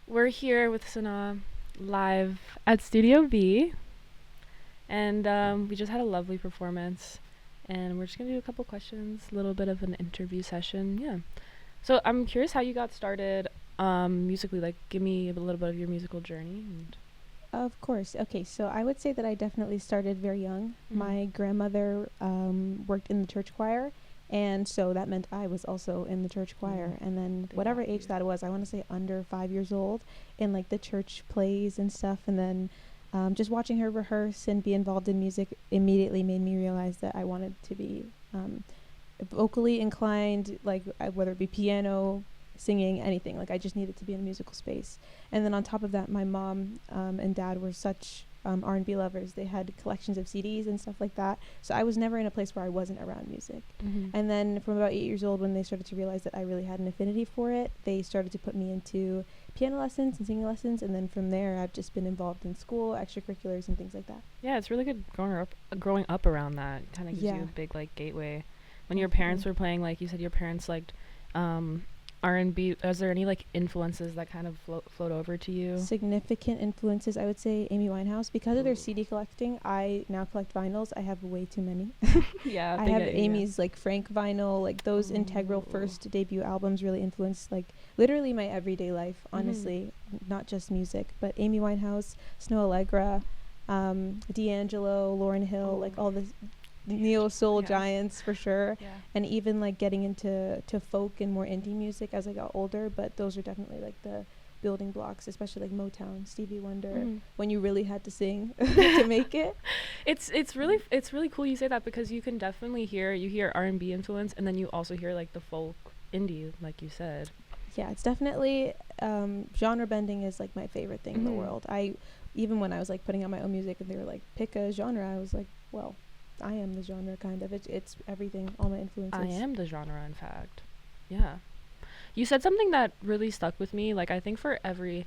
We're here with Sanaa live at Studio B, and we just had a lovely performance. And we're just gonna do a couple questions, a little bit of an interview session. Yeah. So I'm curious how you got started musically. Like, give me a little bit of your musical journey. And Of course. Okay, so I would say that I definitely started very young. Mhm. My grandmother worked in the church choir, and so that meant I was also in the church choir. And then They whatever got age you. that was, I want to say under 5 years old, in like the church plays and stuff. And then just watching her rehearse and be involved in music immediately made me realize that I wanted to be vocally inclined, like whether it be piano, singing, anything. Like I just needed to be in a musical space. And then on top of that, my mom and dad were such R&B lovers. They had collections of CDs and stuff like that. So I was never in a place where I wasn't around music. Mhm. And then from about 8 years old, when they started to realize that I really had an affinity for it, they started to put me into piano lessons and singing lessons. And then from there, I've just been involved in school, extracurriculars, and things like that. Yeah, it's really good growing up around that. Kind of gives you Yeah, a big like gateway. When your parents definitely. were playing, like you said, your parents liked um, R&B. Is there any like influences that kind of float over to you? Significant influences, I would say Amy Winehouse. Because of their Ooh. CD collecting, I now collect vinyls. I have way too many. Yeah, I they have get you. Yeah. Amy's like Frank vinyl, like those integral Ooh. first debut albums really influenced like literally my everyday life, Mhm. honestly, not just music, but Amy Winehouse, Snow Allegra, D'Angelo, Lauryn Hill, like Ooh. all the neo soul Yeah. giants for sure. Yeah. And even like getting into folk and more indie music as I got older, but those are definitely like the building blocks, especially like Motown, Stevie Wonder, Mhm. when you really had to sing to make it. It's really cool you say that because you can definitely hear R&B influence, and then you also hear like the folk indie, like you said. Yeah, it's definitely genre bending is like my favorite thing in the Mhm. world. I even when I was like putting out my own music and they were like pick a genre, I was like, well, I am the genre kind of. It's everything, all my I influences. am the genre, in fact. Yeah. You said something that really stuck with me. Like, I think for every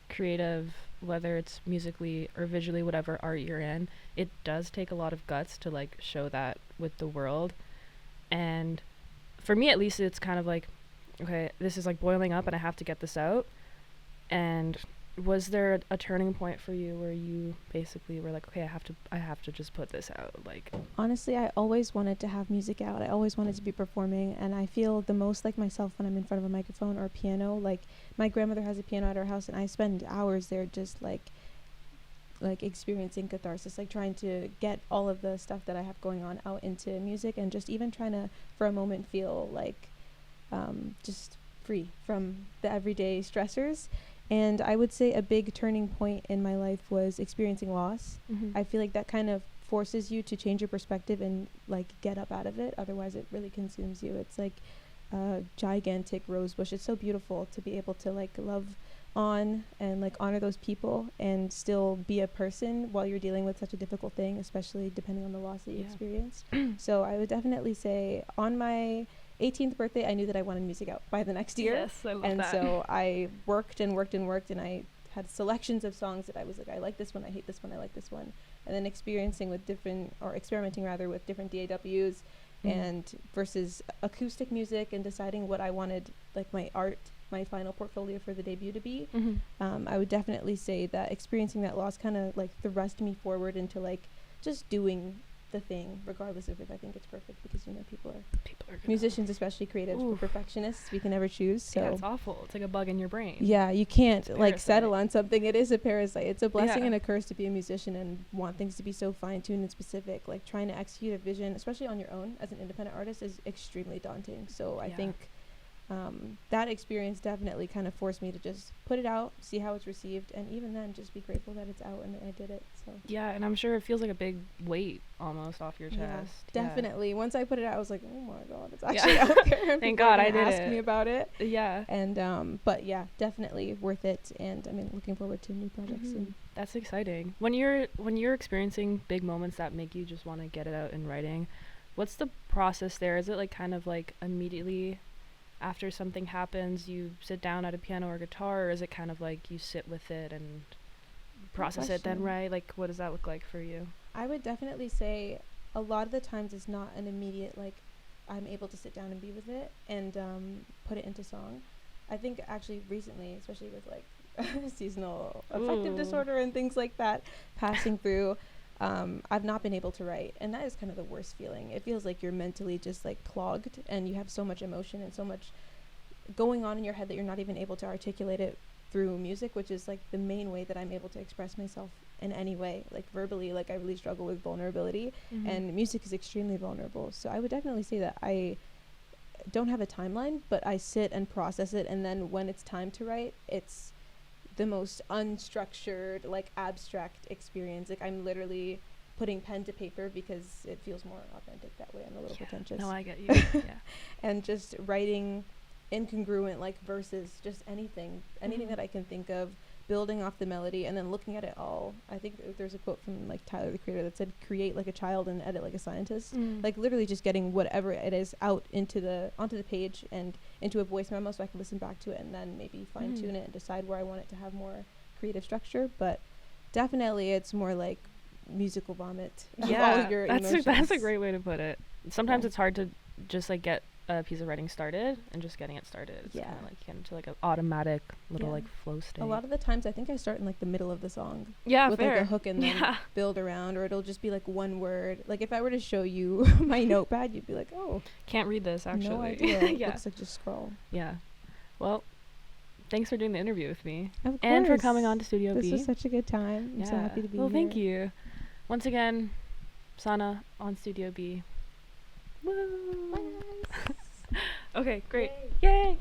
creative, whether it's musically or visually, whatever art you're in, it does take a lot of guts to like show that with the world. And for me, at least, it's kind of like, okay, this is like boiling up and I have to get this out. And was there a turning point for you where you basically were like, okay, I have to just put this out? Like, Honestly, I always wanted to have music out. I always wanted to be performing, and I feel the most like myself when I'm in front of a microphone or a piano. Like my grandmother has a piano at her house, and I spend hours there just like experiencing catharsis, like trying to get all of the stuff that I have going on out into music, and just even trying to for a moment feel like just free from the everyday stressors. And I would say a big turning point in my life was experiencing loss. mm-hmm. I feel like that kind of forces you to change your perspective and like get up out of it. Otherwise, it really consumes you. It's like a gigantic rose bush. It's so beautiful to be able to like love on and like honor those people and still be a person while you're dealing with such a difficult thing, especially depending on the loss that you Yeah. experienced. So I would definitely say on my 18th birthday, I knew that I wanted music out by the next year. Yes, I love And that. so I worked and worked and worked, and I had selections of songs that I was like, I like this one, I hate this one, I like this one. And then experiencing with different, or experimenting rather, with different DAWs and versus acoustic music, and deciding what I wanted, like my art, my final portfolio for the debut to be. Mm-hmm. I would definitely say that experiencing that loss kind of like thrust me forward into like just doing the thing, regardless of if I think it's perfect, because you know People are gonna. musicians, especially creatives, we're Oof. perfectionists. We can never choose. Yeah, So it's awful. It's like a bug in your brain. yeah, you can't It's a like settle parasite. on something. It is a parasite. It's a blessing Yeah. and a curse to be a musician and want things to be so fine tuned and specific. Like trying to execute a vision, especially on your own as an independent artist, is extremely daunting. So I Yeah. think that experience definitely kind of forced me to just put it out, see how it's received, and even then just be grateful that it's out and that I did it. So Yeah, and I'm sure it feels like a big weight almost off your chest. yeah, Yeah. definitely. Once I put it out, I was like, oh my god, it's Yeah. actually out there. And Thank people are God I gonna did ask me it. about it. Yeah. And but yeah, definitely worth it. And I mean, looking forward to new projects soon. That's exciting. When you're experiencing big moments that make you just want to get it out in writing, what's the process there? Is it like kind of like immediately after something happens, you sit down at a piano or guitar, or is it kind of like you sit with it and process it then, Question. right? Like, what does that look like for you? I would definitely say a lot of the times it's not an immediate like I'm able to sit down and be with it and put it into song. I think actually recently, especially with like seasonal affective Ooh. disorder and things like that passing through. I've not been able to write, and that is kind of the worst feeling. It feels like you're mentally just like clogged, and you have so much emotion and so much going on in your head that you're not even able to articulate it through music, which is like the main way that I'm able to express myself in any way, like verbally. Like I really struggle with vulnerability, and music is extremely vulnerable. So I would definitely say that I don't have a timeline, but I sit and process it, and then when it's time to write, it's the most unstructured, like abstract experience. Like I'm literally putting pen to paper because it feels more authentic that way. I'm a little pretentious. No, I get you. Yeah. And just writing incongruent like verses, just anything that I can think of, building off the melody and then looking at it all. I think there's a quote from like Tyler the Creator that said, create like a child and edit like a scientist. Like literally just getting whatever it is out onto the page and into a voice memo so I can listen back to it and then maybe fine tune it and decide where I want it to have more creative structure. But definitely it's more like musical vomit. Yeah, all your that's a great way to put it. Sometimes Yeah. it's hard to just like get a piece of writing started, and just getting it started is kind of like you get into like an automatic little like flow state. A lot of the times I think I start in like the middle of the song with like a hook and then build around, or it'll just be like one word. Like if I were to show you my notepad, you'd be like, oh, can't read this actually. no idea. It looks like just scroll. Yeah. Well, thanks for doing the interview with me. Of course. And for coming on to Studio B. This was such a good time. I'm so happy to be here. Well, thank you. Once again, Sanaa on Studio B. Woo! Okay, great. Yay!